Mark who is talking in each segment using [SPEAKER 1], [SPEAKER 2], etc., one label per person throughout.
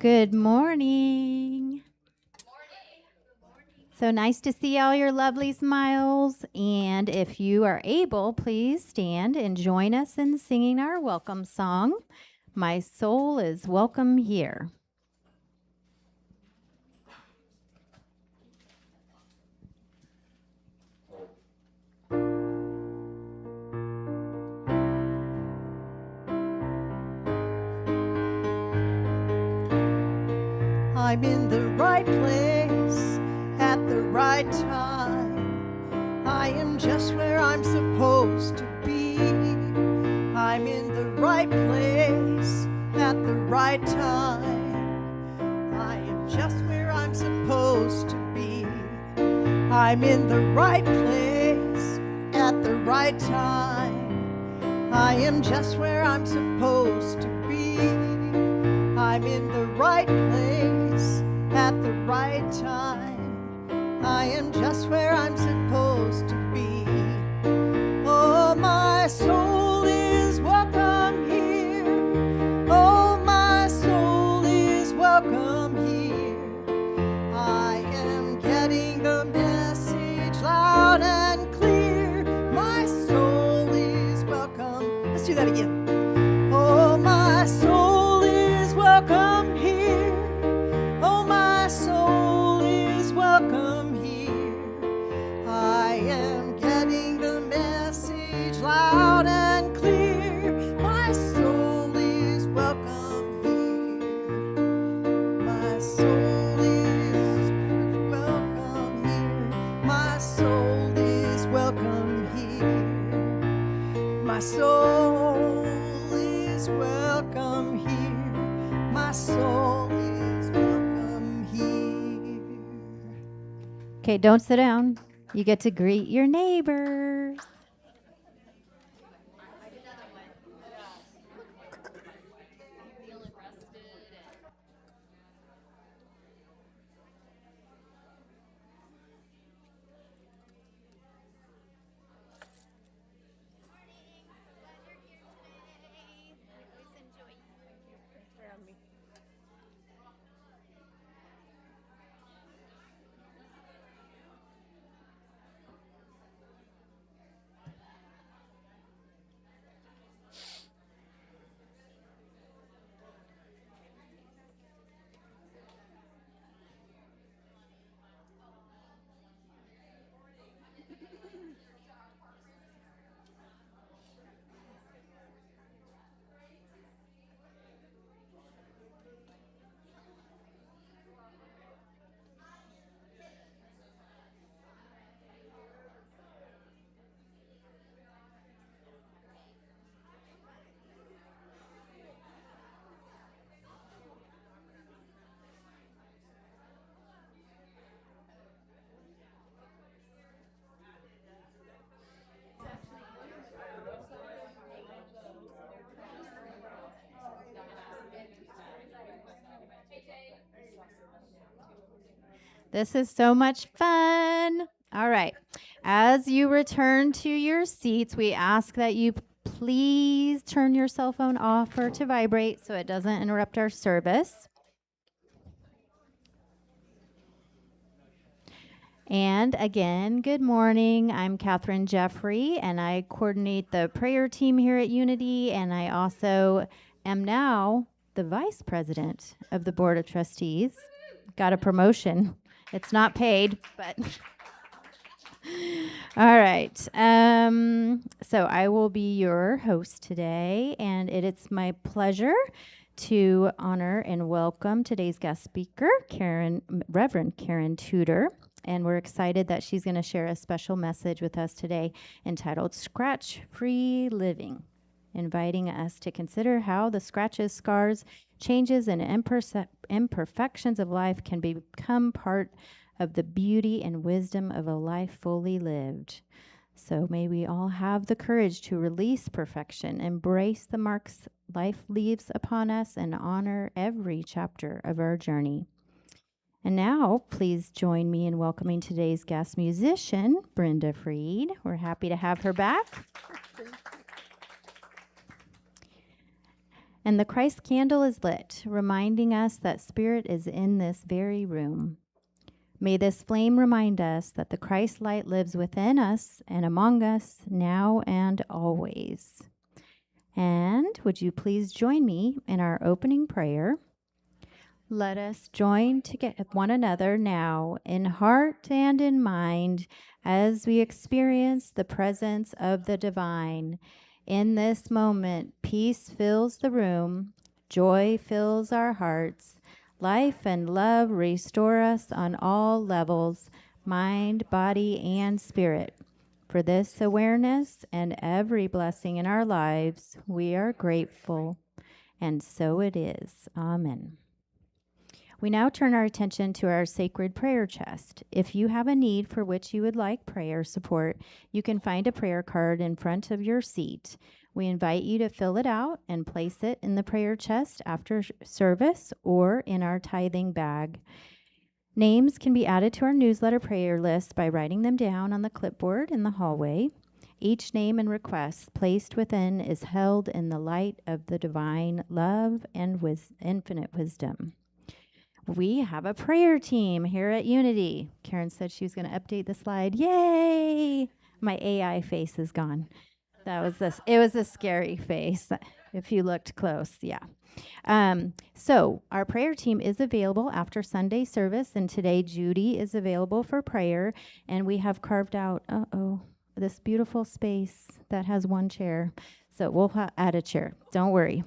[SPEAKER 1] Good morning. So nice to see all your lovely smiles. And if you are able, please stand and join us in singing our welcome song, My Soul is Welcome Here.
[SPEAKER 2] I'm in the right place at the right time. I am just where I'm supposed to be. I'm in the right place at the right time. I am just where I'm supposed to be. I'm in the right place at the right time. I am just where I'm supposed to be. I'm in the right place at the right time. I am just where I'm supposed to be. Oh, my soul is welcome here. Oh, my soul is welcome here. I am getting the message loud and clear. My soul is welcome. Let's do that again. Oh, my soul is welcome here. Oh, my soul is welcome here. I am getting the message loud and clear. My soul is welcome here. My soul is welcome here. My soul is welcome here. My soul is welcome here. My soul is welcome here.
[SPEAKER 1] Okay, don't sit down. You get to greet your neighbors. This is so much fun. All right. As you return to your seats, we ask that you please turn your cell phone off or to vibrate so it doesn't interrupt our service. And again, good morning. I'm Catherine Jeffrey, and I coordinate the prayer team here at Unity, and I also am now the vice president of the Board of Trustees. Got a promotion. It's not paid, but all right. So I will be your host today, and it's my pleasure to honor and welcome today's guest speaker, Reverend Karen Tudor. And we're excited that she's going to share a special message with us today entitled Scratch-Free Living, inviting us to consider how the scratches, scars, changes, and imperfections of life can become part of the beauty and wisdom of a life fully lived. So may we all have the courage to release perfection, embrace the marks life leaves upon us, and honor every chapter of our journey. And now, please join me in welcoming today's guest musician, Brenda Freed. We're happy to have her back. And the Christ candle is lit, reminding us that Spirit is in this very room. May this flame remind us that the Christ light lives within us and among us now and always. And would you please join me in our opening prayer? Let us join one another now in heart and in mind as we experience the presence of the divine. In this moment, peace fills the room, joy fills our hearts, life and love restore us on all levels, mind, body, and spirit. For this awareness and every blessing in our lives, we are grateful. And so it is. Amen. We now turn our attention to our sacred prayer chest. If you have a need for which you would like prayer support, you can find a prayer card in front of your seat. We invite you to fill it out and place it in the prayer chest after service or in our tithing bag. Names can be added to our newsletter prayer list by writing them down on the clipboard in the hallway. Each name and request placed within is held in the light of the divine love and infinite wisdom. We have a prayer team here at Unity. Karen said she was going to update the slide. Yay! My AI face is gone. It was a scary face if you looked close. Yeah. So our prayer team is available after Sunday service, and today Judy is available for prayer, and we have carved out, this beautiful space that has one chair. So we'll add a chair. Don't worry.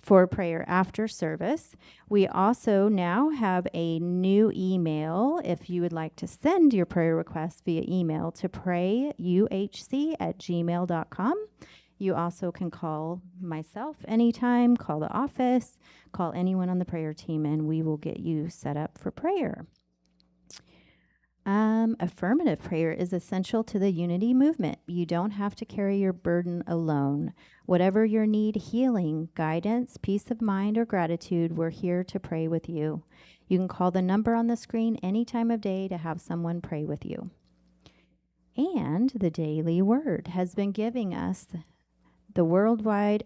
[SPEAKER 1] For prayer after service. We also now have a new email if you would like to send your prayer requests via email to prayuhc@gmail.com. You also can call myself anytime, call the office, call anyone on the prayer team, and we will get you set up for prayer. Affirmative prayer is essential to the Unity movement. You don't have to carry your burden alone. Whatever your need, healing, guidance, peace of mind, or gratitude, we're here to pray with you. You can call the number on the screen any time of day to have someone pray with you. And the Daily Word has been giving the worldwide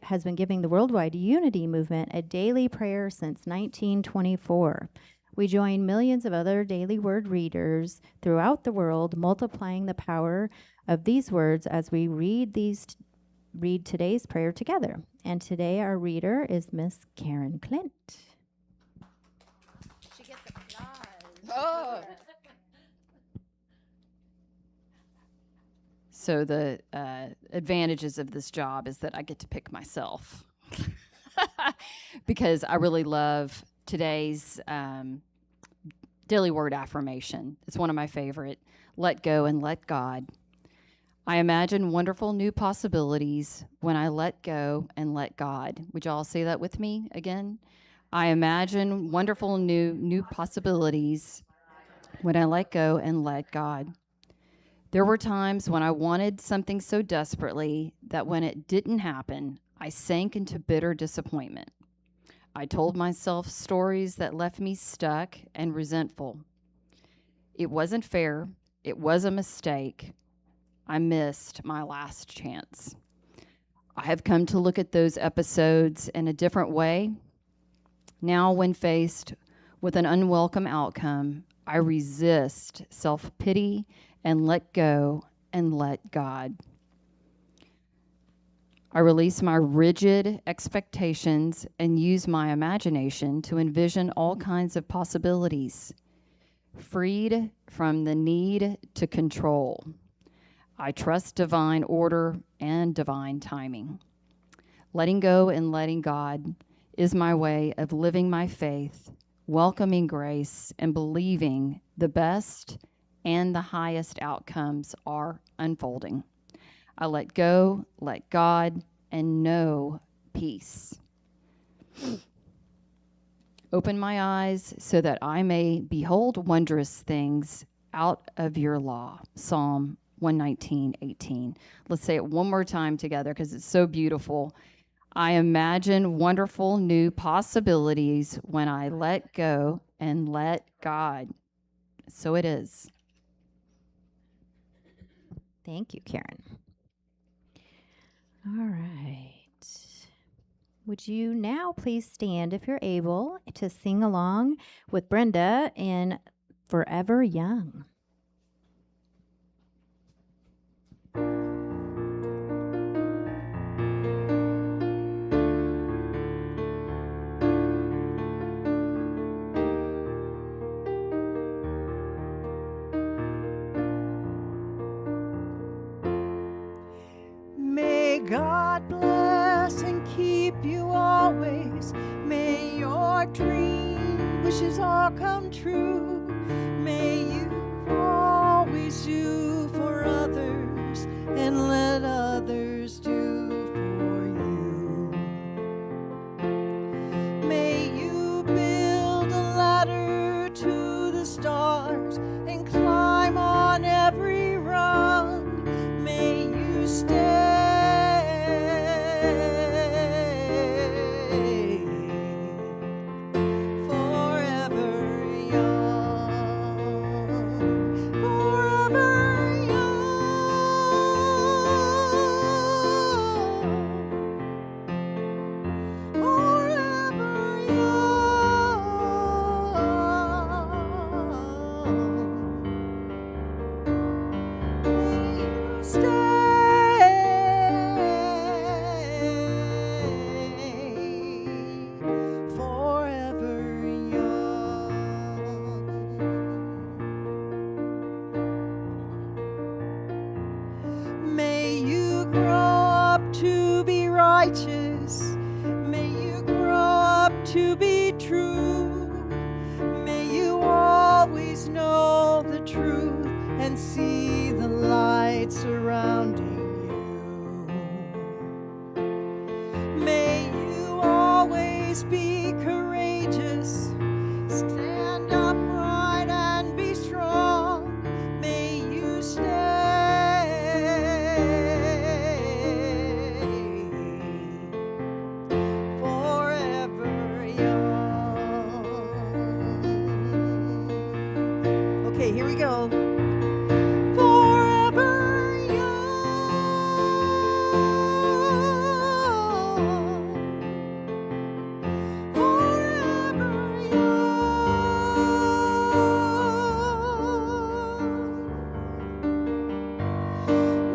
[SPEAKER 1] Unity movement a daily prayer since 1924. We join millions of other daily word readers throughout the world, multiplying the power of these words as we read today's prayer together. And today our reader is Miss Karen Clint. She gets applause.
[SPEAKER 3] Oh. So the advantages of this job is that I get to pick myself because I really love today's daily word affirmation. It's one of my favorite. Let go and let God. I imagine wonderful new possibilities when I let go and let God. Would you all say that with me again? I imagine wonderful new possibilities when I let go and let God. There were times when I wanted something so desperately that when it didn't happen, I sank into bitter disappointment. I told myself stories that left me stuck and resentful. It wasn't fair. It was a mistake. I missed my last chance. I have come to look at those episodes in a different way. Now, when faced with an unwelcome outcome, I resist self-pity and let go and let God. I release my rigid expectations and use my imagination to envision all kinds of possibilities, freed from the need to control. I trust divine order and divine timing. Letting go and letting God is my way of living my faith, welcoming grace, and believing the best and the highest outcomes are unfolding. I let go, let God, and know peace. Open my eyes so that I may behold wondrous things out of your law. Psalm 119:18. Let's say it one more time together because it's so beautiful. I imagine wonderful new possibilities when I let go and let God. So it is.
[SPEAKER 1] Thank you, Karen. All right. would you now please stand if you're able to sing along with Brenda in Forever Young?
[SPEAKER 2] May God bless and keep you always. May your dream wishes all come true. May you always do for others and let others do for you. May you build a ladder to the stars and climb on every rung. May you stay forever young, forever young, forever young. May you stay forever young. May you grow up to be righteous. May you grow up to be true. May you always know the truth and see the light surrounding you. May you always be courageous. Stand upright and be strong. May you stay forever young. Okay, here we go. Forever young, forever young.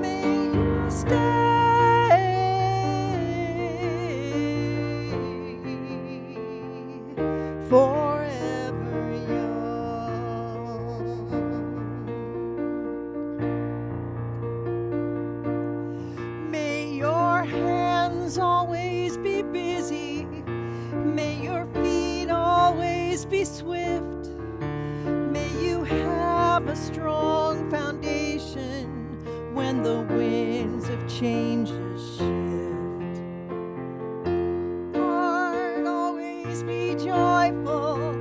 [SPEAKER 2] May you stay forever young. May your hands always be busy. May your feet always be swift. May you have a strong foundation when the winds of changes shift. Heart always be joyful.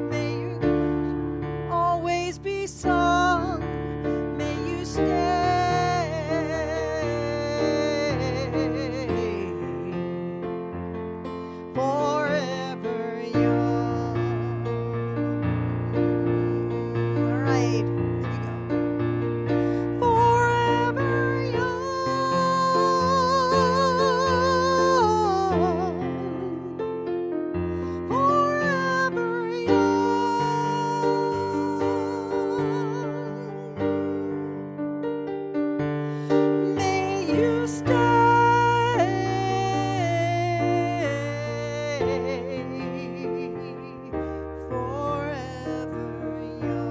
[SPEAKER 2] May you always be sung. May you stay forever young. All right, here we go. Forever young, forever young. May you stay forever young.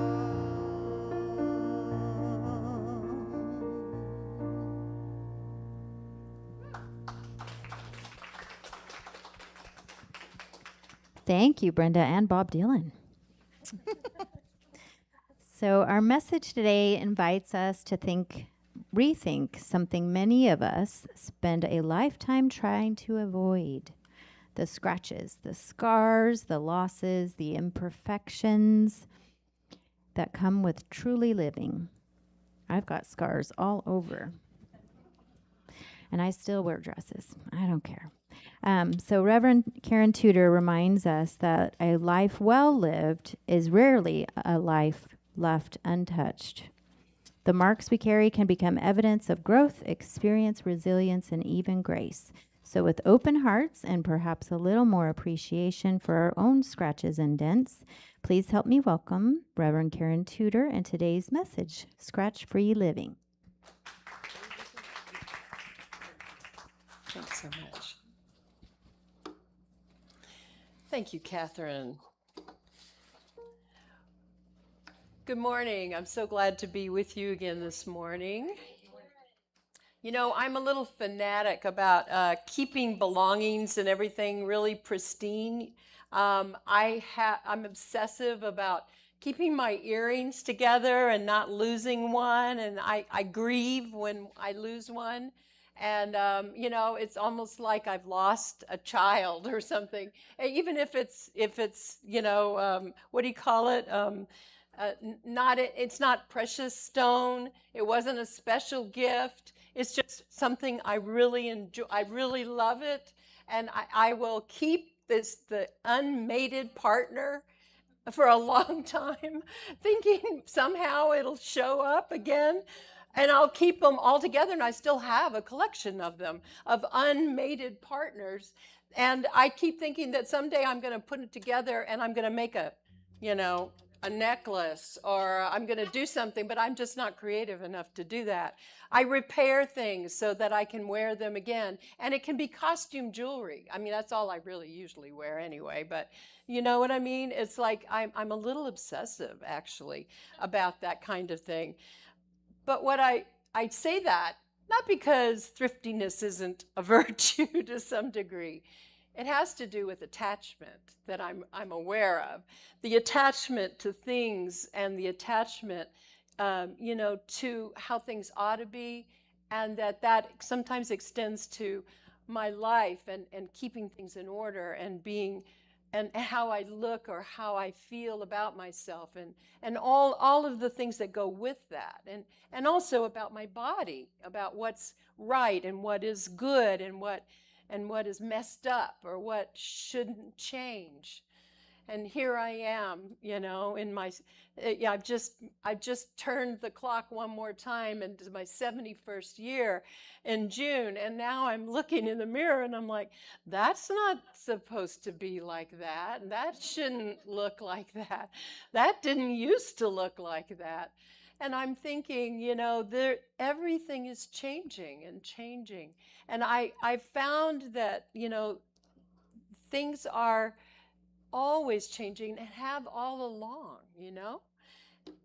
[SPEAKER 1] Thank you, Brenda and Bob Dylan. So, our message today invites us to rethink something many of us spend a lifetime trying to avoid: the scratches, the scars, the losses, the imperfections that come with truly living. I've got scars all over, and I still wear dresses. I don't care. So Reverend Karen Tudor reminds us that a life well lived is rarely a life left untouched. The marks we carry can become evidence of growth, experience, resilience, and even grace. So, with open hearts and perhaps a little more appreciation for our own scratches and dents, please help me welcome Reverend Karen Tudor and today's message, Scratch Free Living.
[SPEAKER 2] Thanks so much. Thank you, Catherine. Good morning. I'm so glad to be with you again this morning. You know, I'm a little fanatic about keeping belongings and everything really pristine. I'm obsessive about keeping my earrings together and not losing one, and I grieve when I lose one. And you know, it's almost like I've lost a child or something. Even if it's you know, what do you call it? It's not precious stone. It wasn't a special gift. It's just something I really enjoy. I really love it, and I will keep the unmated partner for a long time, thinking somehow it'll show up again. And I'll keep them all together, and I still have a collection of them, of unmated partners. And I keep thinking that someday I'm going to put it together and I'm going to make a, you know, a necklace, or I'm going to do something, but I'm just not creative enough to do that. I repair things so that I can wear them again. And it can be costume jewelry. I mean, that's all I really usually wear anyway, but you know what I mean? It's like I'm a little obsessive, actually, about that kind of thing. But what I say that, not because thriftiness isn't a virtue to some degree. It has to do with attachment that I'm aware of. The attachment to things and the attachment, you know, to how things ought to be, and that sometimes extends to my life and keeping things in order and being, and how I look or how I feel about myself, and all of the things that go with that, and also about my body, about what's right and what is good and what is messed up or what shouldn't change. And here I am, you know, in my, yeah, I've just turned the clock one more time into my 71st year in June, and now I'm looking in the mirror and I'm like, that's not supposed to be like that. That shouldn't look like that. That didn't used to look like that. And I'm thinking, you know, everything is changing and changing. And I found that, you know, things are always changing and have all along, you know?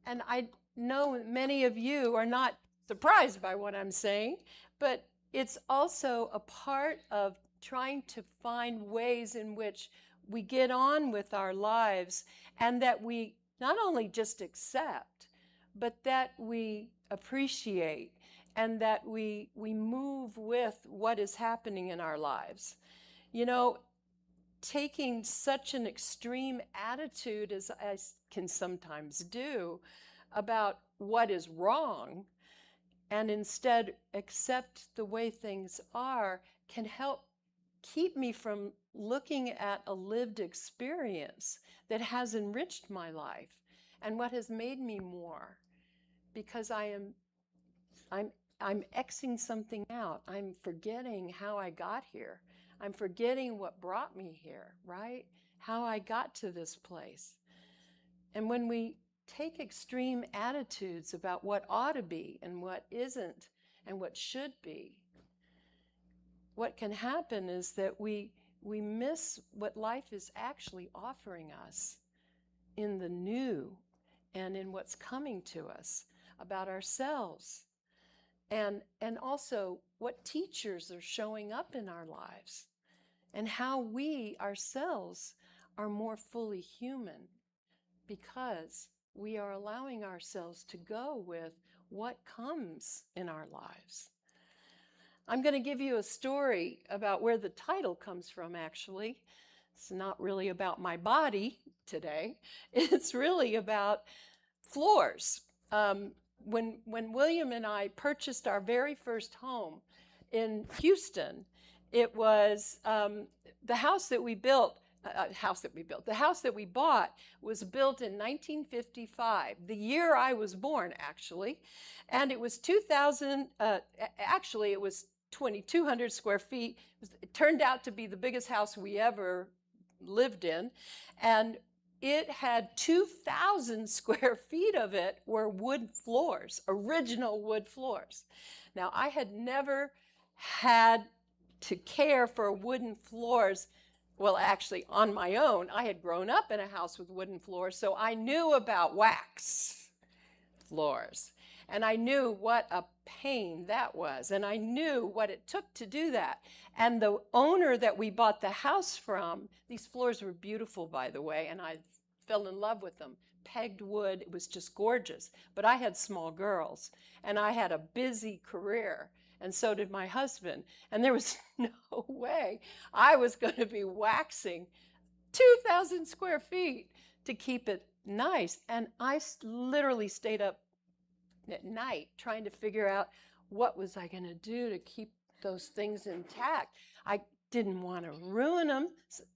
[SPEAKER 2] And I know many of you are not surprised by what I'm saying, but it's also a part of trying to find ways in which we get on with our lives, and that we not only just accept, but that we appreciate, and that we move with what is happening in our lives. You know, taking such an extreme attitude as I can sometimes do about what is wrong, and instead accept the way things are, can help keep me from looking at a lived experience that has enriched my life and what has made me more, because I'm Xing something out. I'm forgetting how I got here. I'm forgetting what brought me here, right? How I got to this place. And when we take extreme attitudes about what ought to be and what isn't and what should be, what can happen is that we miss what life is actually offering us in the new and in what's coming to us about ourselves. And also what teachers are showing up in our lives, and how we ourselves are more fully human because we are allowing ourselves to go with what comes in our lives. I'm going to give you a story about where the title comes from, actually. It's not really about my body today. It's really about floors. When William and I purchased our very first home in Houston, it was the house that we built. The house that we bought was built in 1955, the year I was born, actually, and it was 2000. Actually, it was 2,200 square feet. It turned out to be the biggest house we ever lived in. And it had 2,000 square feet of it were wood floors, original wood floors. Now, I had never had to care for wooden floors. Well, actually, on my own, I had grown up in a house with wooden floors, so I knew about wax floors. And I knew what a pain that was. And I knew what it took to do that. And the owner that we bought the house from, these floors were beautiful, by the way, and I fell in love with them. Pegged wood, it was just gorgeous. But I had small girls, and I had a busy career, and so did my husband. And there was no way I was going to be waxing 2,000 square feet to keep it nice. And I literally stayed up at night trying to figure out what was I going to do to keep those things intact. I didn't want to ruin them.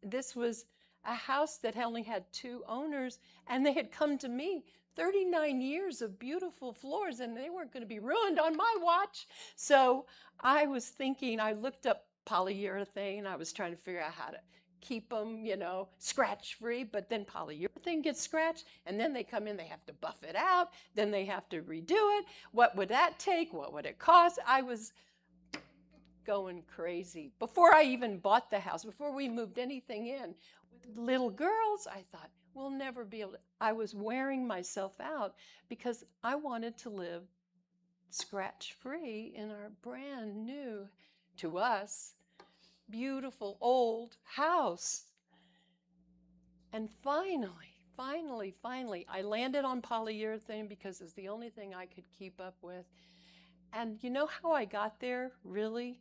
[SPEAKER 2] This was a house that only had 2 owners, and they had come to me 39 years of beautiful floors, and they weren't going to be ruined on my watch. So I was thinking, I looked up polyurethane. I was trying to figure out how to keep them, you know, scratch-free, but then polyurethane gets scratched, and then they come in, they have to buff it out, then they have to redo it. What would that take? What would it cost? I was going crazy. Before I even bought the house, before we moved anything in, with little girls, I thought, we'll never be able to. I was wearing myself out because I wanted to live scratch-free in our brand new, to us, beautiful old house. And finally, I landed on polyurethane because it's the only thing I could keep up with. And you know how I got there, really?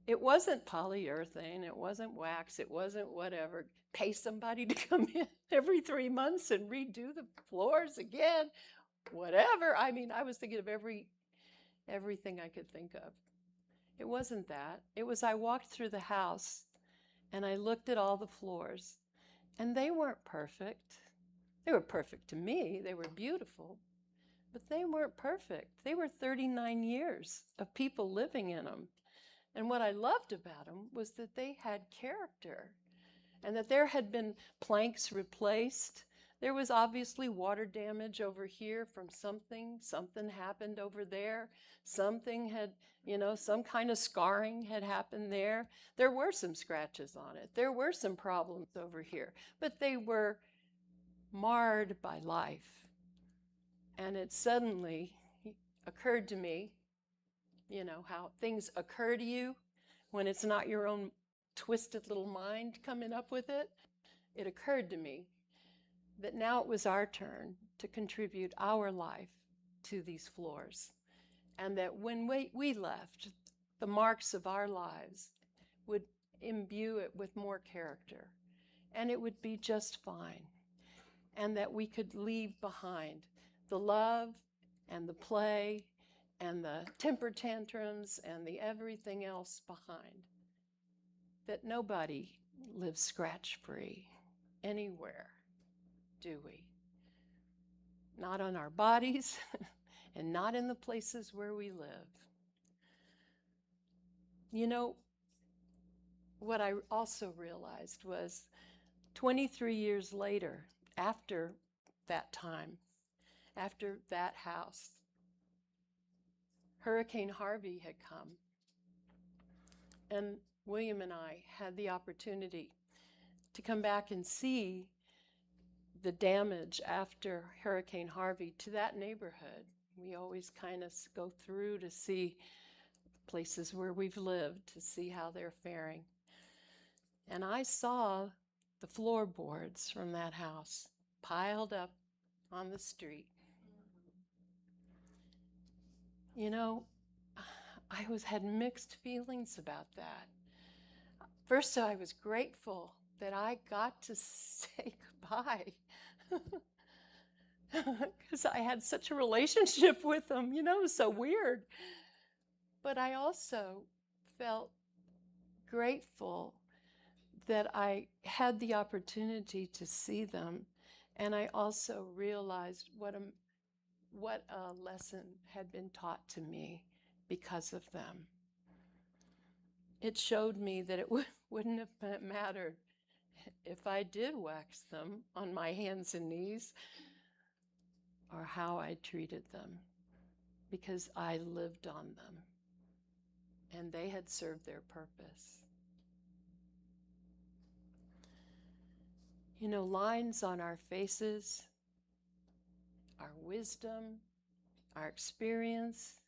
[SPEAKER 2] It wasn't polyurethane, it wasn't wax, it wasn't whatever. Pay somebody to come in every 3 months and redo the floors again, whatever. I mean, I was thinking of everything I could think of. It wasn't that. It was I walked through the house and I looked at all the floors, and they weren't perfect. They were perfect to me. They were beautiful, but they weren't perfect. They were 39 years of people living in them. And what I loved about them was that they had character, and that there had been planks replaced. There was obviously water damage over here from something. Something happened over there. Something had, you know, some kind of scarring had happened there. There were some scratches on it. There were some problems over here, but they were marred by life. And it suddenly occurred to me, you know, how things occur to you when it's not your own twisted little mind coming up with it. It occurred to me that now it was our turn to contribute our life to these floors. And that when we left, the marks of our lives would imbue it with more character. And it would be just fine. And that we could leave behind the love and the play and the temper tantrums and the everything else behind. That nobody lives scratch-free anywhere, do we? Not on our bodies and not in the places where we live. You know, what I also realized was 23 years later, after that time, after that house, Hurricane Harvey had come. And William and I had the opportunity to come back and see the damage after Hurricane Harvey to that neighborhood. We always kind of go through to see places where we've lived, to see how they're faring. And I saw the floorboards from that house piled up on the street. You know, I had mixed feelings about that. First, I was grateful that I got to say goodbye because I had such a relationship with them. You know, it was so weird. But I also felt grateful that I had the opportunity to see them, and I also realized what a lesson had been taught to me because of them.
[SPEAKER 4] it showed me that it wouldn't have mattered if I did wax them on my hands and knees or how I treated them, because I lived on them and they had served their purpose. You know, lines on our faces, our wisdom, our experience,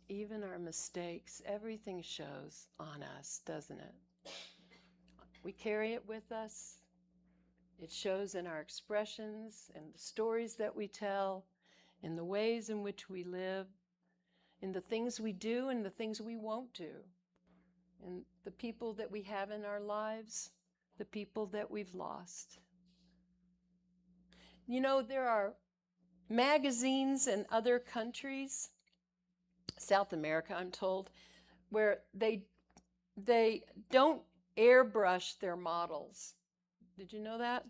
[SPEAKER 4] even our mistakes, everything shows on us, doesn't it? We carry it with us. It shows in our expressions, in the stories that we tell, in the ways in which we live, in the things we do and the things we won't do, in the people that we have in our lives, the people that we've lost. You know, there are magazines in other countries, South America, I'm told, where they don't airbrush their models. Did you know that?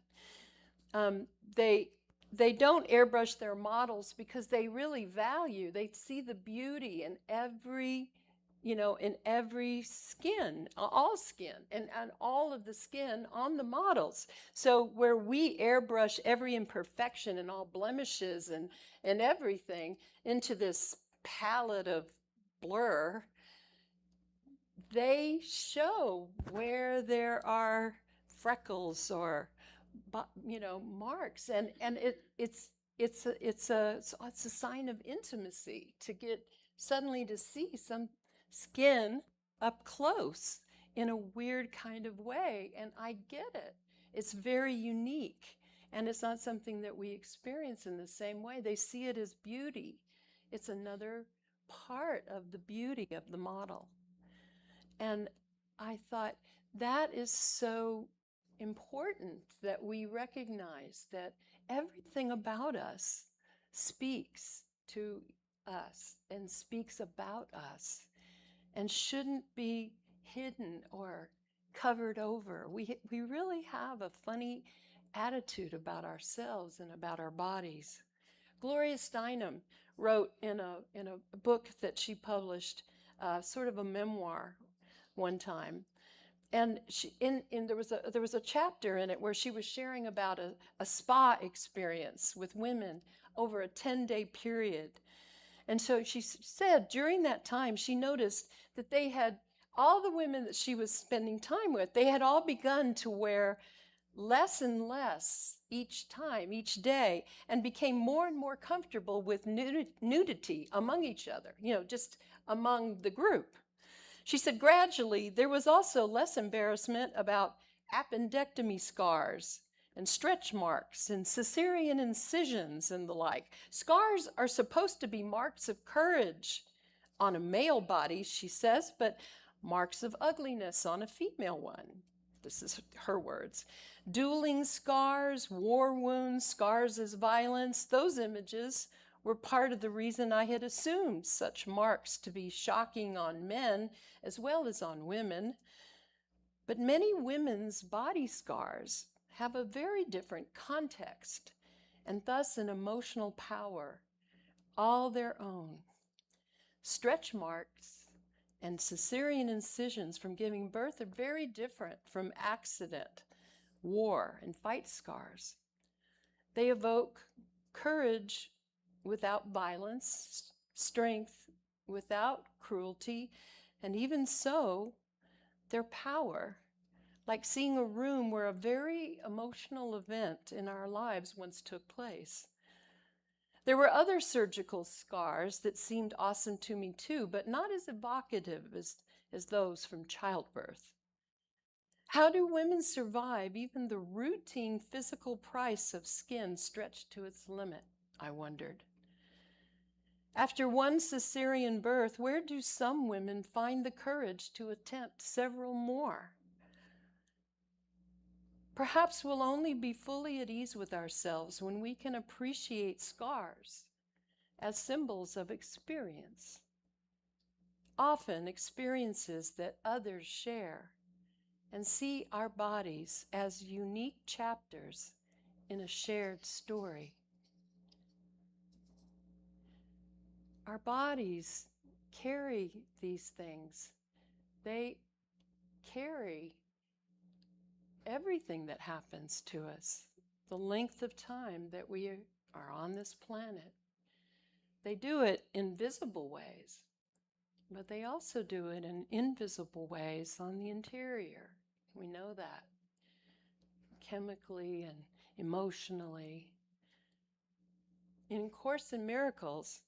[SPEAKER 4] They don't airbrush their models because they really value, they see the beauty in every, in every skin, all skin, and all of the skin on the models. So where we airbrush every imperfection and all blemishes and everything into this palette of blur, they show where there are freckles or marks, and it's a sign of intimacy to get suddenly to see some skin up close in a weird kind of way, and I get it. It's very unique, and it's not something that we experience in the same way. They see it as beauty. It's another part of the beauty of the model. And I thought, that is so important that we recognize that everything about us speaks to us and speaks about us and shouldn't be hidden or covered over. We really have a funny attitude about ourselves and about our bodies. Gloria Steinem wrote in a book that she published, sort of a memoir one time, and there was a chapter in it where she was sharing about a spa experience with women over a 10-day period. And so she said during that time she noticed that they had, all the women that she was spending time with, they had all begun to wear less and less each time, each day, and became more and more comfortable with nudity among each other, just among the group. She said gradually there was also less embarrassment about appendectomy scars and stretch marks and cesarean incisions and the like. Scars are supposed to be marks of courage on a male body, she says, but marks of ugliness on a female one. This is her words. Dueling scars, war wounds, scars as violence, those images were part of the reason I had assumed such marks to be shocking on men as well as on women. But many women's body scars have a very different context and thus an emotional power, all their own. Stretch marks and cesarean incisions from giving birth are very different from accident, war, and fight scars. They evoke courage without violence, strength without cruelty, and even so, their power, like seeing a room where a very emotional event in our lives once took place. There were other surgical scars that seemed awesome to me too, but not as evocative as those from childbirth. How do women survive even the routine physical price of skin stretched to its limit, I wondered. After one cesarean birth, where do some women find the courage to attempt several more? Perhaps we'll only be fully at ease with ourselves when we can appreciate scars as symbols of experience, often experiences that others share, and see our bodies as unique chapters in a shared story. Our bodies carry these things. They carry everything that happens to us, the length of time that we are on this planet. They do it in visible ways, but they also do it in invisible ways on the interior. We know that, chemically and emotionally. In Course in Miracles,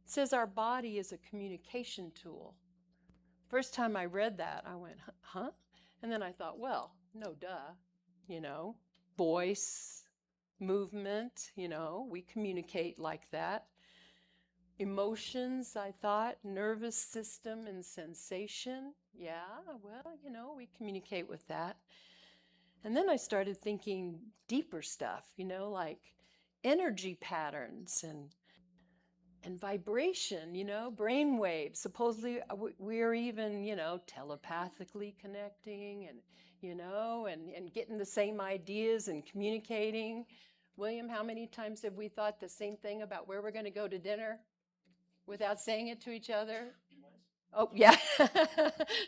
[SPEAKER 4] it says our body is a communication tool. First time I read that, I went, huh? And then I thought, well, no duh, voice, movement, we communicate like that. Emotions, I thought, nervous system and sensation. Yeah, well, we communicate with that. And then I started thinking deeper stuff, like energy patterns and vibration, brain waves. Supposedly we're even, telepathically connecting and, and getting the same ideas and communicating. William, how many times have we thought the same thing about where we're going to go to dinner without saying it to each other? Oh, yeah,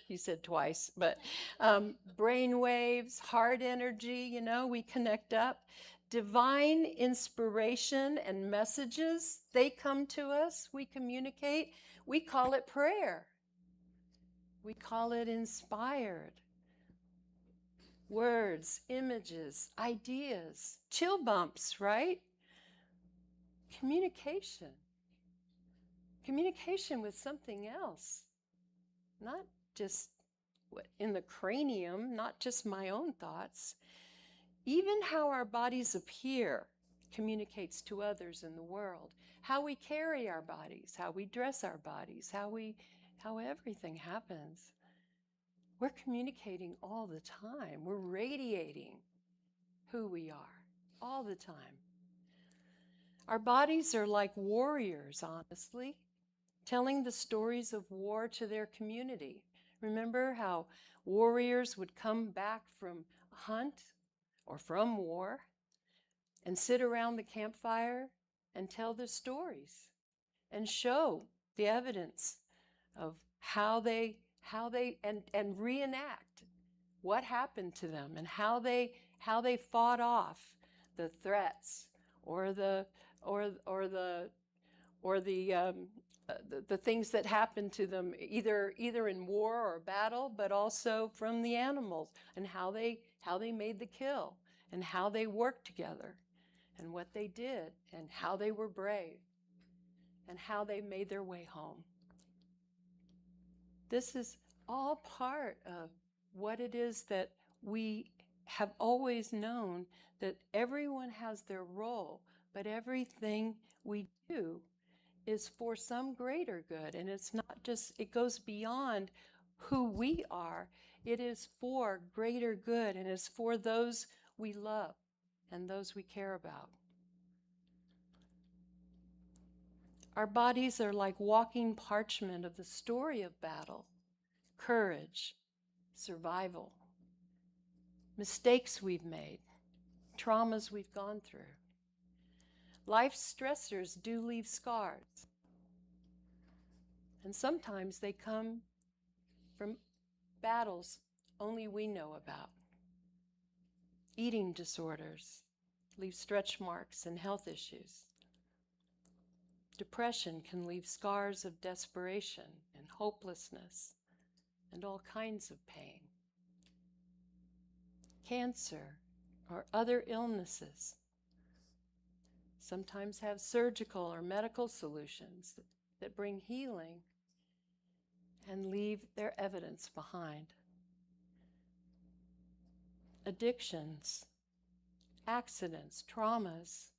[SPEAKER 4] you said twice, but brain waves, heart energy, we connect up. Divine inspiration and messages, they come to us, we communicate. We call it prayer. We call it inspired. Words, images, ideas, chill bumps, right? Communication. Communication with something else. Not just in the cranium, not just my own thoughts. Even how our bodies appear communicates to others in the world. How we carry our bodies, how we dress our bodies, how everything happens. We're communicating all the time. We're radiating who we are all the time. Our bodies are like warriors, honestly, telling the stories of war to their community. Remember how warriors would come back from a hunt or from war and sit around the campfire and tell their stories and show the evidence of how they and reenact what happened to them and how they fought off the threats or the things that happened to them either in war or battle, but also from the animals, and how they made the kill and how they worked together and what they did and how they were brave and how they made their way home. This is all part of what it is that we have always known, that everyone has their role, but everything we do is for some greater good. And it's not just, it goes beyond who we are. It is for greater good, and it's for those we love and those we care about. Our bodies are like walking parchment of the story of battle, courage, survival, mistakes we've made, traumas we've gone through. Life's stressors do leave scars. And sometimes they come from battles only we know about. Eating disorders leave stretch marks and health issues. Depression can leave scars of desperation and hopelessness and all kinds of pain. Cancer or other illnesses sometimes have surgical or medical solutions that bring healing and leave their evidence behind. Addictions, accidents, traumas,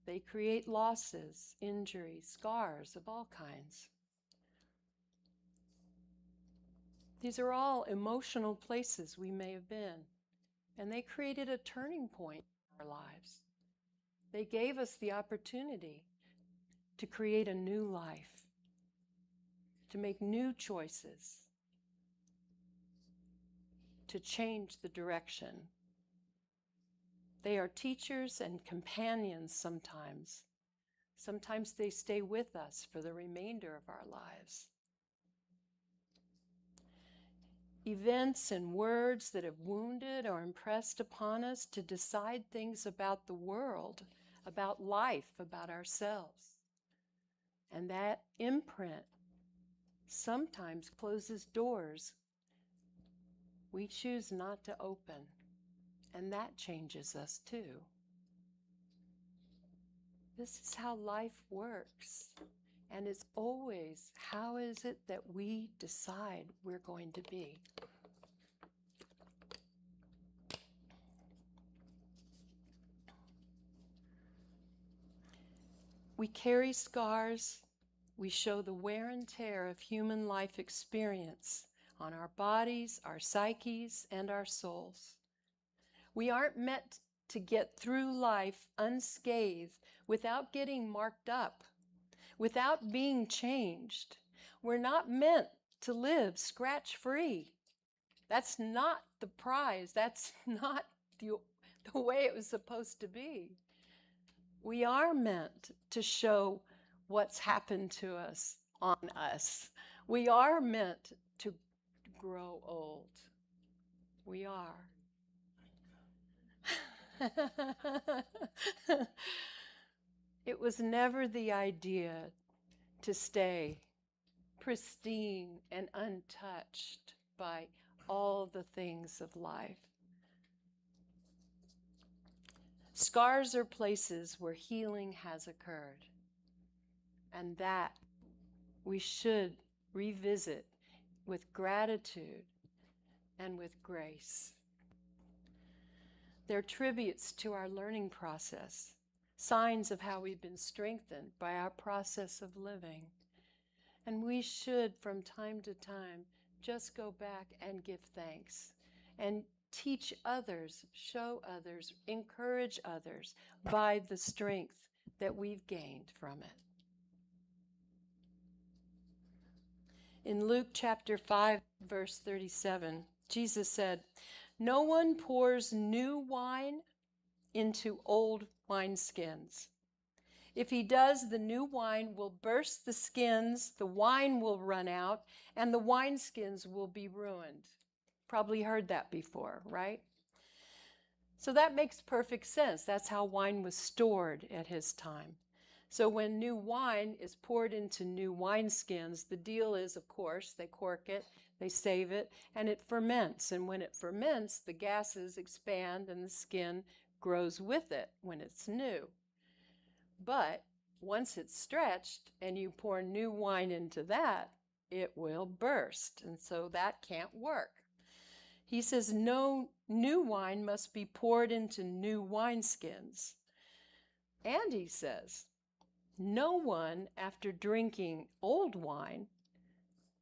[SPEAKER 4] they create losses, injuries, scars of all kinds. These are all emotional places we may have been, and they created a turning point in our lives. They gave us the opportunity to create a new life, to make new choices, to change the direction. They are teachers and companions sometimes. Sometimes they stay with us for the remainder of our lives. events and words that have wounded or impressed upon us to decide things about the world, about life, about ourselves. And that imprint sometimes closes doors we choose not to open, and that changes us too. This is how life works. And it's always, how is it that we decide we're going to be? We carry scars. We show the wear and tear of human life experience on our bodies, our psyches, and our souls. We aren't meant to get through life unscathed without getting marked up, without being changed. We're not meant to live scratch-free. That's not the prize. That's not the way it was supposed to be. We are meant to show what's happened to us on us. We are meant to grow old. We are. It was never the idea to stay pristine and untouched by all the things of life. Scars are places where healing has occurred, and that we should revisit with gratitude and with grace. They're tributes to our learning process, signs of how we've been strengthened by our process of living. And we should, from time to time, just go back and give thanks and teach others, show others, encourage others by the strength that we've gained from it. In Luke chapter 5, verse 37, Jesus said, "No one pours new wine into old wineskins. If he does, the new wine will burst the skins, the wine will run out, and the wineskins will be ruined." Probably heard that before, right? So that makes perfect sense. That's how wine was stored at his time. So when new wine is poured into new wineskins, the deal is, of course, they cork it, they save it, and it ferments. And when it ferments, the gases expand and the skin grows with it when it's new. But once it's stretched and you pour new wine into that, it will burst. And so that can't work. He says no new wine must be poured into new wineskins. And he says, no one, after drinking old wine,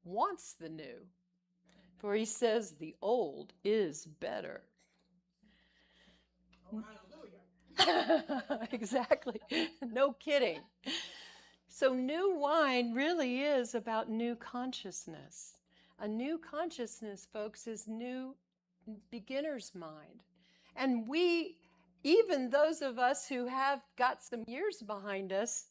[SPEAKER 4] wants the new. For he says the old is better.
[SPEAKER 2] Oh, hallelujah.
[SPEAKER 4] Exactly. No kidding. So new wine really is about new consciousness. A new consciousness, folks, is new beginner's mind. And we, even those of us who have got some years behind us,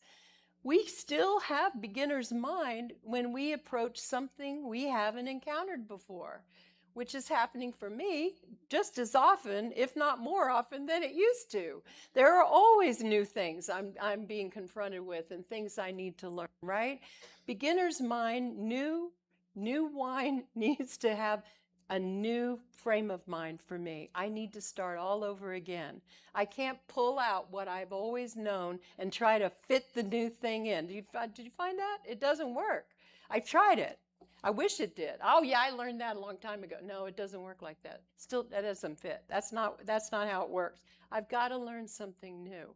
[SPEAKER 4] we still have beginner's mind when we approach something we haven't encountered before, which is happening for me just as often, if not more often than it used to. There are always new things I'm being confronted with and things I need to learn, right? Beginner's mind, new wine needs to have a new frame of mind for me. I need to start all over again. I can't pull out what I've always known and try to fit the new thing in. Did you find that? It doesn't work. I've tried it. I wish it did. Oh yeah, I learned that a long time ago. No, it doesn't work like that. Still, that doesn't fit. That's not how it works. I've got to learn something new.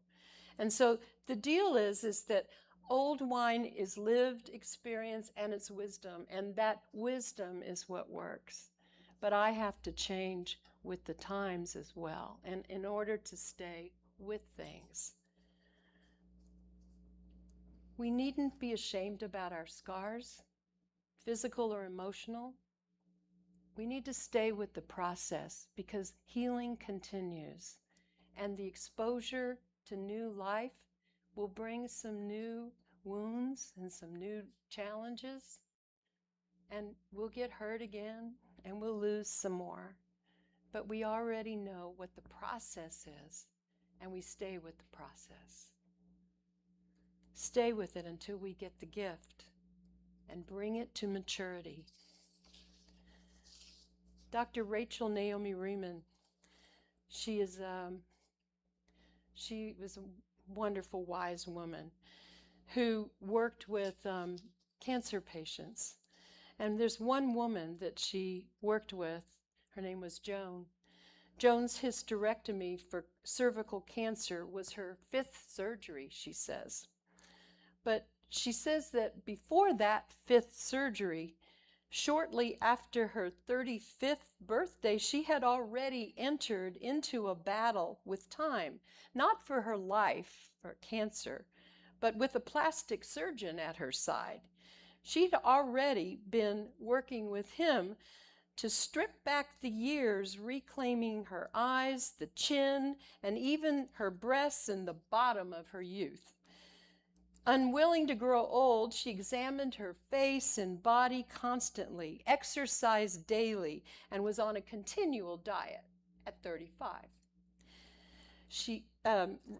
[SPEAKER 4] And so the deal is that old wine is lived experience and it's wisdom, and that wisdom is what works. But I have to change with the times as well, and in order to stay with things. We needn't be ashamed about our scars, physical or emotional. We need to stay with the process because healing continues, and the exposure to new life will bring some new wounds and some new challenges, and we'll get hurt again, and we'll lose some more. But we already know what the process is, and we stay with the process. Stay with it until we get the gift and bring it to maturity. Dr. Rachel Naomi Reman, she was a wonderful, wise woman who worked with cancer patients. And there's one woman that she worked with, her name was Joan. Joan's hysterectomy for cervical cancer was her 5th surgery, she says. But she says that before that 5th surgery, shortly after her 35th birthday, she had already entered into a battle with time, not for her life or cancer, but with a plastic surgeon at her side. She'd already been working with him to strip back the years, reclaiming her eyes, the chin, and even her breasts and the bottom of her youth. Unwilling to grow old, she examined her face and body constantly, exercised daily, and was on a continual diet at 35.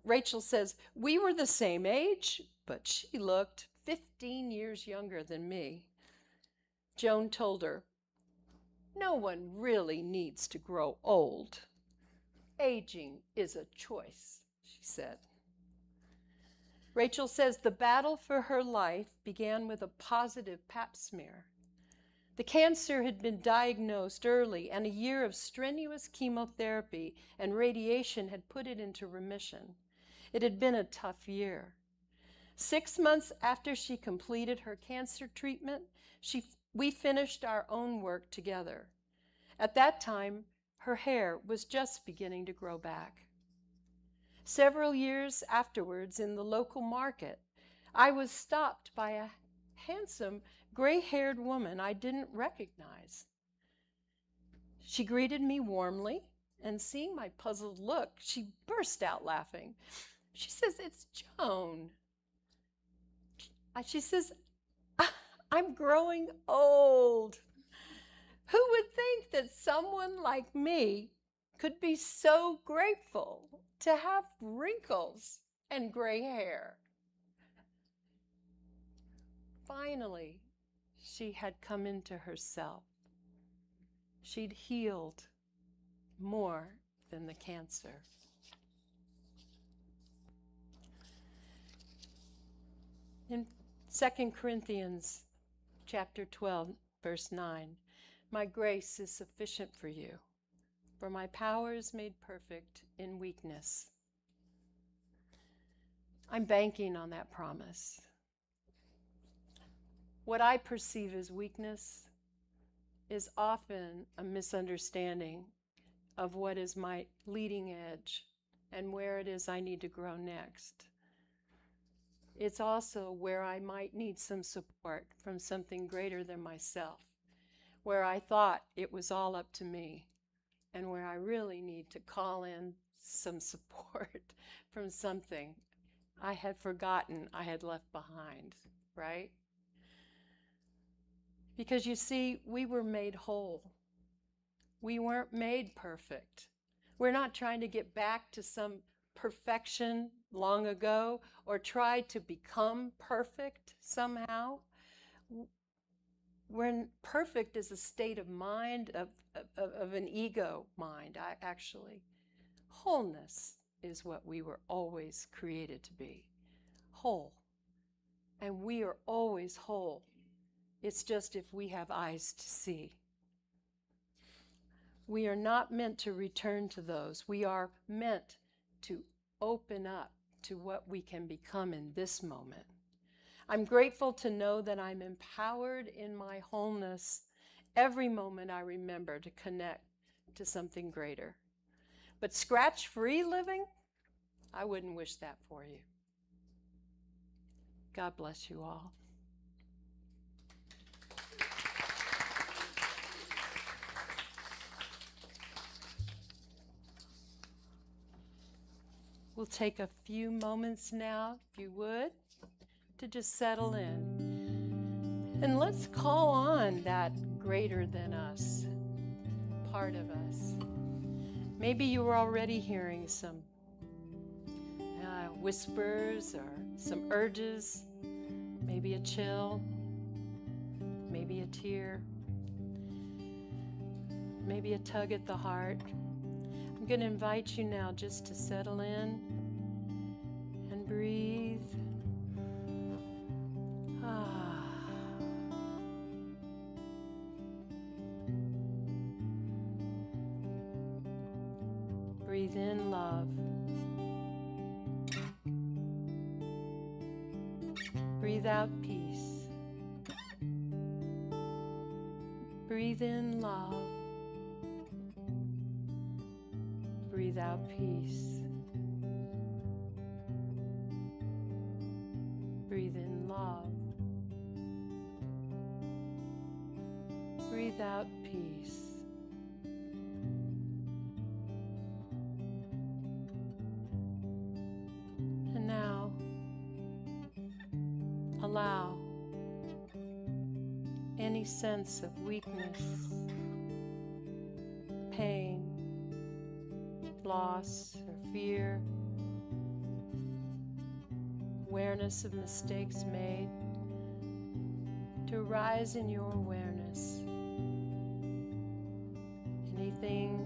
[SPEAKER 4] Rachel says, we were the same age, but she looked 15 years younger than me. Joan told her, no one really needs to grow old. Aging is a choice, she said. Rachel says the battle for her life began with a positive pap smear. The cancer had been diagnosed early, and a year of strenuous chemotherapy and radiation had put it into remission. It had been a tough year. 6 months after she completed her cancer treatment, we finished our own work together. At that time, her hair was just beginning to grow back. Several years afterwards, in the local market, I was stopped by a handsome, gray-haired woman I didn't recognize. She greeted me warmly, and seeing my puzzled look, she burst out laughing. She says, it's Joan. She says, I'm growing old. Who would think that someone like me could be so grateful to have wrinkles and gray hair? Finally, she had come into herself. She'd healed more than the cancer. In 2 Corinthians chapter 12, verse 9, my grace is sufficient for you, for my power is made perfect in weakness. I'm banking on that promise. What I perceive as weakness is often a misunderstanding of what is my leading edge and where it is I need to grow next. It's also where I might need some support from something greater than myself, where I thought it was all up to me, and where I really need to call in some support from something I had forgotten I had left behind, right? Because you see, we were made whole. We weren't made perfect. We're not trying to get back to some perfection long ago or try to become perfect somehow. Perfect is a state of mind, of an ego mind, actually. Wholeness is what we were always created to be, whole. And we are always whole. It's just if we have eyes to see. We are not meant to return to those. We are meant to open up to what we can become in this moment. I'm grateful to know that I'm empowered in my wholeness every moment I remember to connect to something greater. But scratch-free living, I wouldn't wish that for you. God bless you all. We'll take a few moments now, if you would, to just settle in. And let's call on that greater than us. part of us. Maybe you were already hearing some whispers or some urges, maybe a chill, maybe a tear, maybe a tug at the heart. I'm going to invite you now just to settle in and breathe. Breathe in love. Breathe out peace. Breathe in love. Breathe out peace. Breathe in love. Breathe out peace. And now, allow any sense of weakness, pain, loss, or fear, awareness of mistakes made, to arise in your awareness. Anything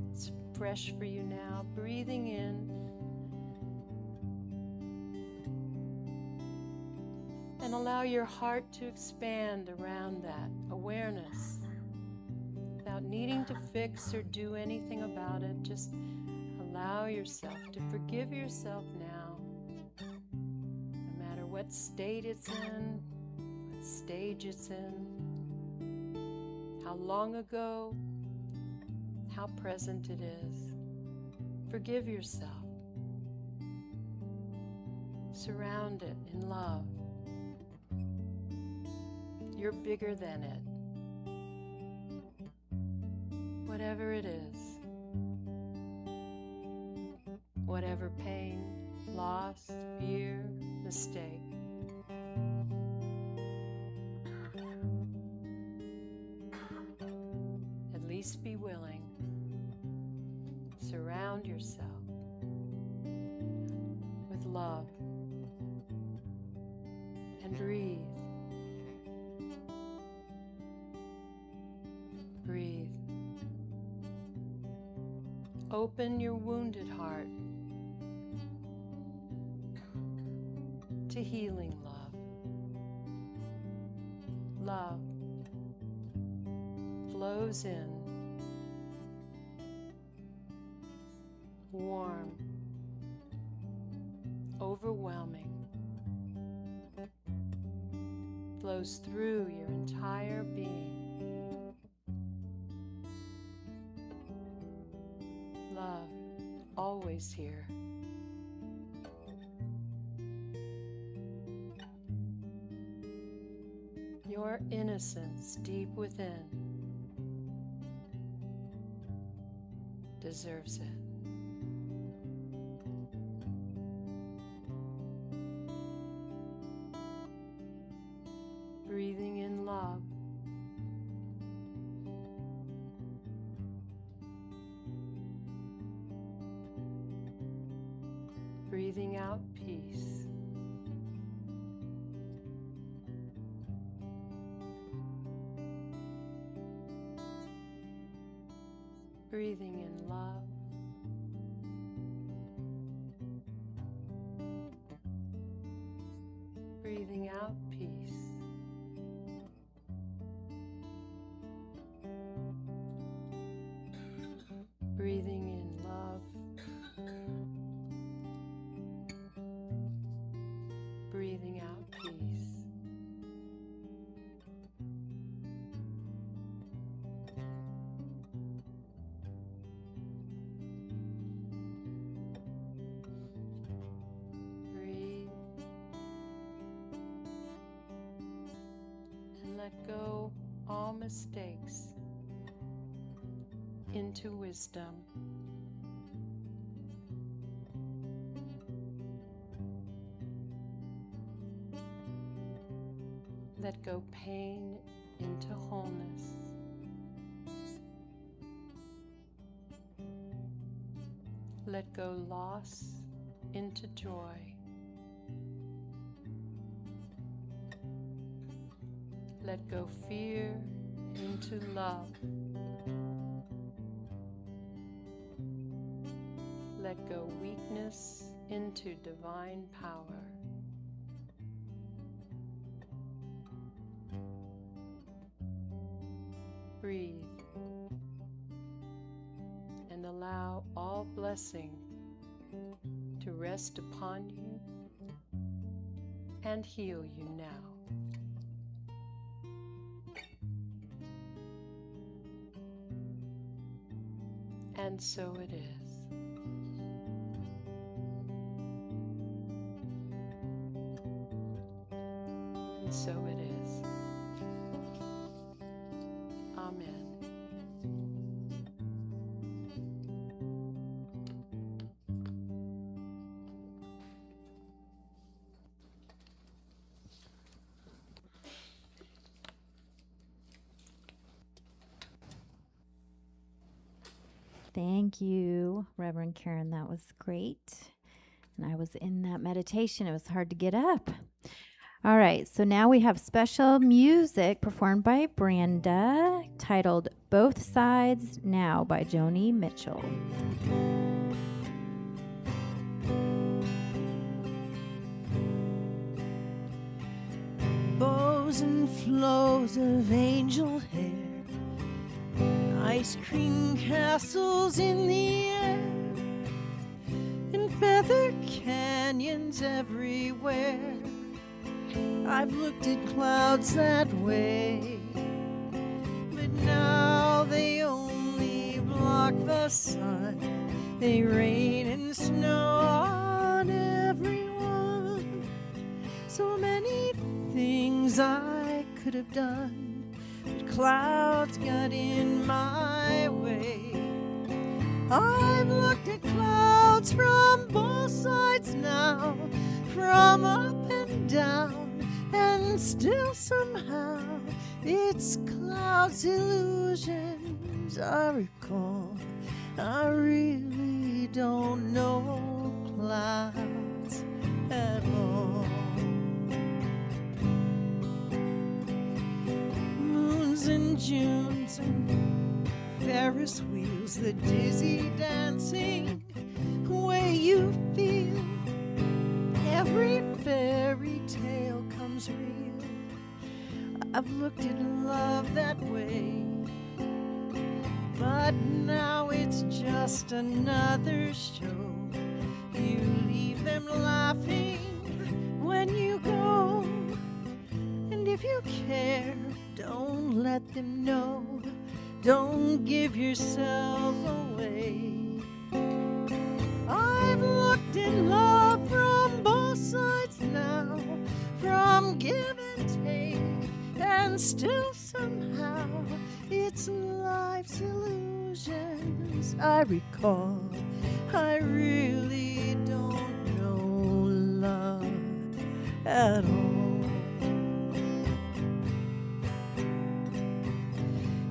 [SPEAKER 4] that's fresh for you now, breathing in and allow your heart to expand around that awareness without needing to fix or do anything about it. Just allow yourself to forgive yourself now, no matter what state it's in, what stage it's in, how long ago, how present it is. Forgive yourself. Surround it in love. You're bigger than it. Whatever it is, whatever pain, loss, fear, mistake, at least be willing. Surround yourself with love and breathe. Breathe. Open your wounded heart to healing love. Love flows in, warm, overwhelming, flows through your entire being. Love, always here. Your innocence deep within deserves it. Breathing in love. Breathing out peace. Breathing in love. Breathing out peace. Breathing in love. Breathing out peace. Breathe and let go all mistakes into wisdom. Let go pain into wholeness. Let go loss into joy. Let go fear into love. Let go weakness into divine power. Breathe and allow all blessing to rest upon you and heal you now. And so it is. And so it is. Amen.
[SPEAKER 1] Thank you, Reverend Karen. That was great. And I was in that meditation. It was hard to get up. All right, so now we have special music performed by Branda, titled Both Sides Now by Joni Mitchell.
[SPEAKER 2] Bows and flows of angel hair, ice cream castles in the air, and feather canyons everywhere. I've looked at clouds that way, but now they only block the sun. They rain and snow on everyone. So many things I could have done, but clouds got in my way. I've looked at clouds from both sides now, from up and down, and still somehow it's clouds' illusions I recall. I really don't know clouds at all. Moons and Junes and Ferris wheels, the dizzy dancing way you feel. Every fairy tale comes real. I've looked at love that way, but now it's just another show. You leave them laughing when you go, and if you care, don't let them know. Don't give yourself away. I've looked at love from both sides now, from give and take, and still somehow it's life's illusions I recall. I really don't know love at all.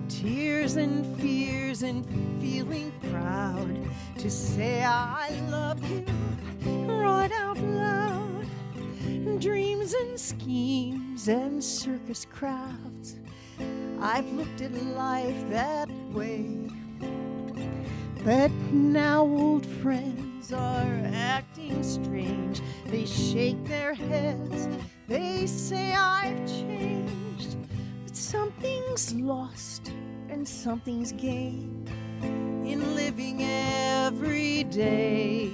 [SPEAKER 2] Tears and fears and feeling proud to say I love you right out loud. Dreams and schemes and circus crowds, I've looked at life that way. But now old friends are acting strange. They shake their heads, they say I've changed. But something's lost and something's gained in living every day.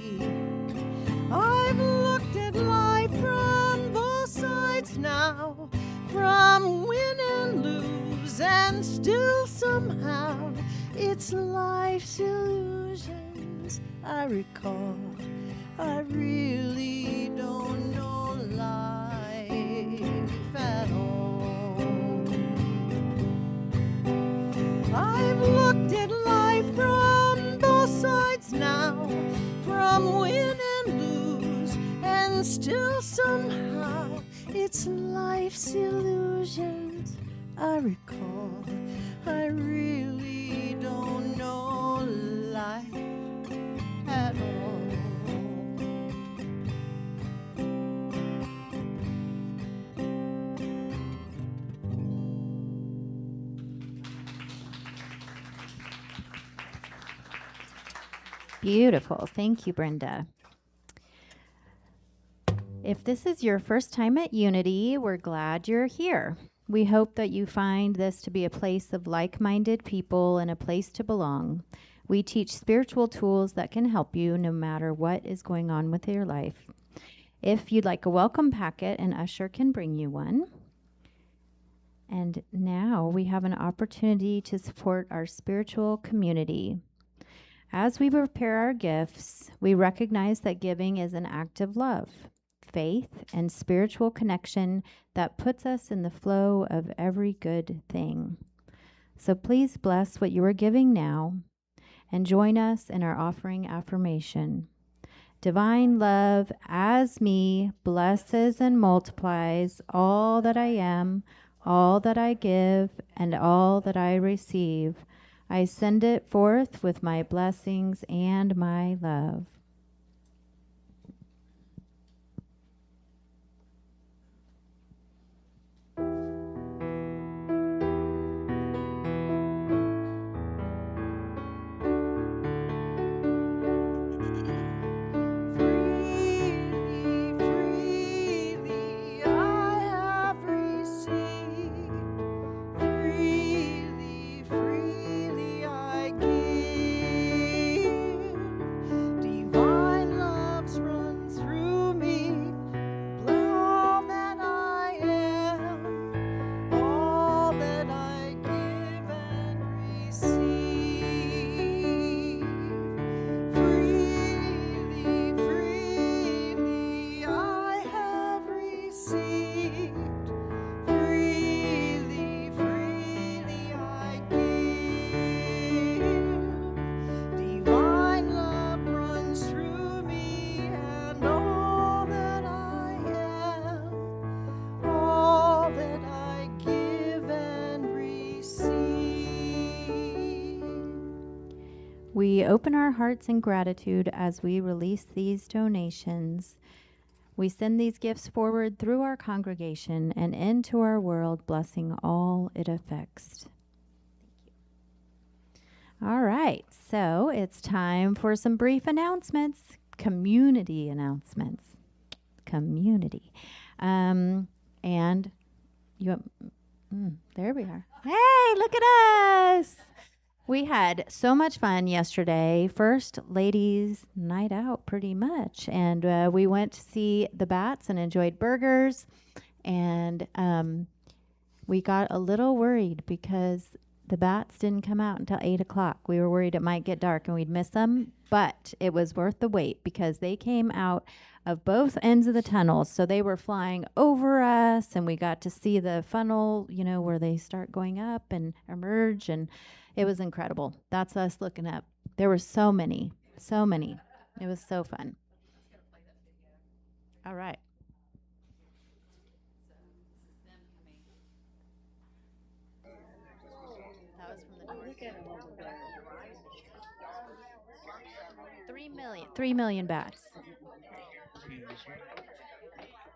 [SPEAKER 2] I've looked at life from both sides now, from win and lose, and still somehow it's life's illusions I recall. I really don't know life at all. I've looked at life from both sides now, from win and lose, and still somehow it's life's illusions I recall. I really don't know life at all.
[SPEAKER 1] Beautiful. Thank you, Brenda. If this is your first time at Unity, we're glad you're here. We hope that you find this to be a place of like-minded people and a place to belong. We teach spiritual tools that can help you no matter what is going on with your life. If you'd like a welcome packet, an usher can bring you one. And now we have an opportunity to support our spiritual community. As we prepare our gifts, we recognize that giving is an act of love, faith, and spiritual connection that puts us in the flow of every good thing. So please bless what you are giving now and join us in our offering affirmation. Divine love as me blesses and multiplies all that I am, all that I give, and all that I receive. I send it forth with my blessings and my love.
[SPEAKER 2] Freely, freely I have received. Freely, freely I give. Divine loves run through me. All that I am, all that I give and receive. Freely, freely I have received. Freely, freely I give. Divine love runs through me, and all that I am, all that I give and receive.
[SPEAKER 1] We open our hearts in gratitude as we release these donations. We send these gifts forward through our congregation and into our world, blessing all it affects. All right, so it's time for some brief announcements, community announcements. Community. And you, there we are. Hey, look at us. We had so much fun yesterday. First ladies' night out, pretty much. And we went to see the Bats and enjoyed burgers. And we got a little worried because the Bats didn't come out until 8 o'clock. We were worried it might get dark and we'd miss them. But it was worth the wait because they came out of both ends of the tunnels. So they were flying over us and we got to see the funnel, you know, where they start going up and emerge. And it was incredible. That's us looking up. There were so many, so many. It was so fun. All right. That was from the north. 3 million bats.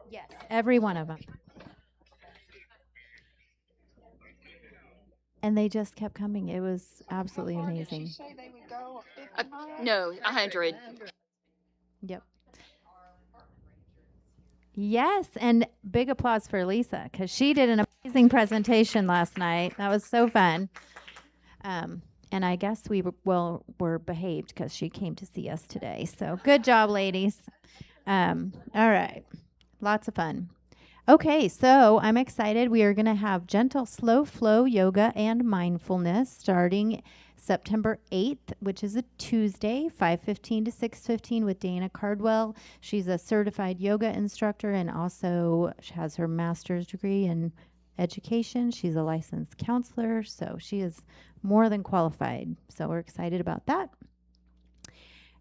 [SPEAKER 1] Yes, every one of them. And they just kept coming. It was absolutely amazing.
[SPEAKER 3] No, 100.
[SPEAKER 1] Yep. Yes, and big applause for Lisa because she did an amazing presentation last night. That was so fun. And I guess we were behaved because she came to see us today. So good job, ladies. All right, lots of fun. Okay, so I'm excited. We are going to have gentle, slow flow yoga and mindfulness starting September 8th, which is a Tuesday, 5:15 to 6:15 with Dana Cardwell. She's a certified yoga instructor and also has her master's degree in education. She's a licensed counselor, so she is more than qualified. So we're excited about that.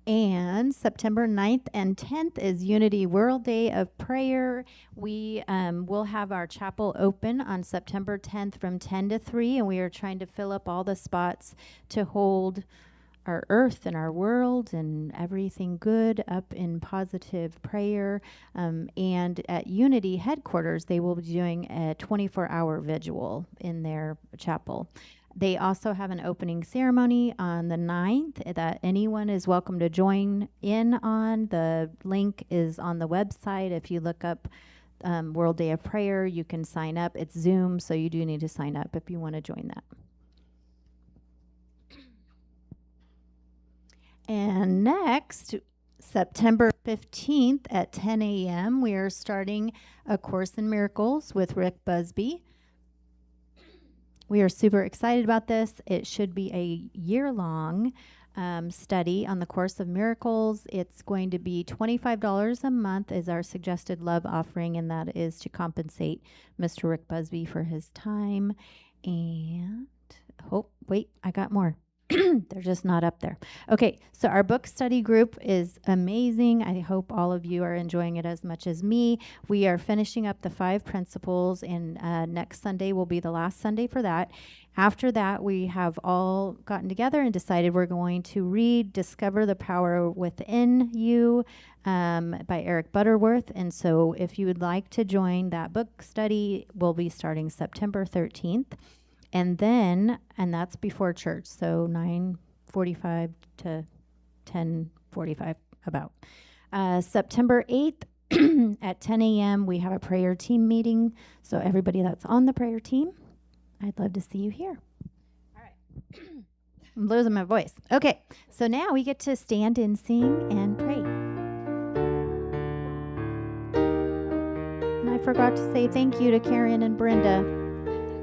[SPEAKER 1] And September 9th and 10th is Unity World Day of Prayer. We will have our chapel open on September 10th from 10 to 3, and we are trying to fill up all the spots to hold our earth and our world and everything good up in positive prayer. And at Unity headquarters, they will be doing a 24-hour vigil in their chapel. They also have an opening ceremony on the 9th that anyone is welcome to join in on. The link is on the website. If you look up World Day of Prayer, you can sign up. It's Zoom, so you do need to sign up if you want to join that. And next, September 15th at 10 a.m., we are starting A Course in Miracles with Rick Busby. We are super excited about this. It should be a year-long study on the Course of Miracles. It's going to be $25 a month is our suggested love offering, and that is to compensate Mr. Rick Busby for his time. And, wait, I got more. They're just not up there. Okay, so our book study group is amazing. I hope all of you are enjoying it as much as me. We are finishing up the 5 principles, and next Sunday will be the last Sunday for that. After that, we have all gotten together and decided we're going to read Discover the Power Within You by Eric Butterworth. And so if you would like to join that book study, we'll be starting September 13th. And that's before church, so 9:45 to 10:45 about. September 8th at 10 a.m., we have a prayer team meeting. So everybody that's on the prayer team, I'd love to see you here. All right. I'm losing my voice. Okay, so now we get to stand and sing and pray. And I forgot to say thank you to Karen and Brenda.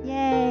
[SPEAKER 1] Yay.